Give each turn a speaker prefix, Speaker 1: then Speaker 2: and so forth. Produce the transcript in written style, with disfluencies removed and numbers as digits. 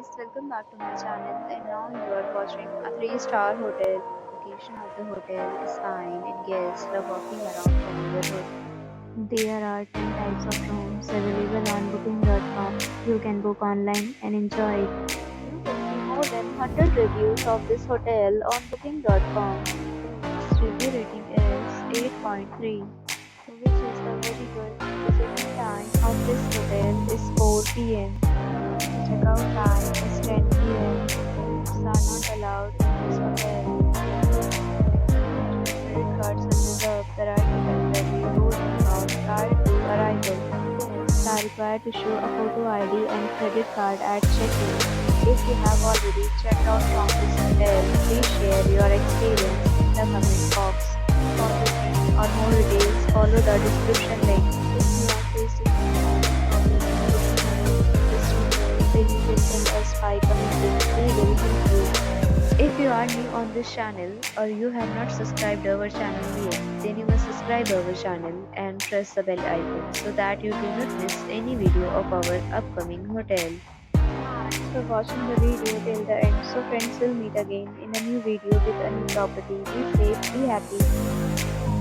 Speaker 1: guys, welcome back to my channel and now you are watching a 3-star hotel. Location of the hotel is fine and guests love walking around the neighborhood. There are 10 types of rooms available on booking.com. You can book online and enjoy it. You will see more than 100 reviews of this hotel on booking.com. Its review rating is 8.3, which is a very good. The check-in time of this hotel is 4 p.m. Checkout time is 10 p.m. Pets are not allowed in this hotel. Credit cards are reserved the right to temporarily hold an amount prior to arrival. Guests are required to show a photo ID and credit card at check-in. If you have already checked out from this hotel, please share your experience in the comment box. For booking or more details, follow the description link. If you are facing any problem in booking a room in this hotel, then you can tell us by commenting. We will help you. If you are new on this channel or you have not subscribed our channel yet, then you must subscribe our channel and press the bell icon so that you do not miss any video of our upcoming hotel. Thanks for watching the video till the end. So friends, will meet again in a new video with a new property. Be safe, be happy.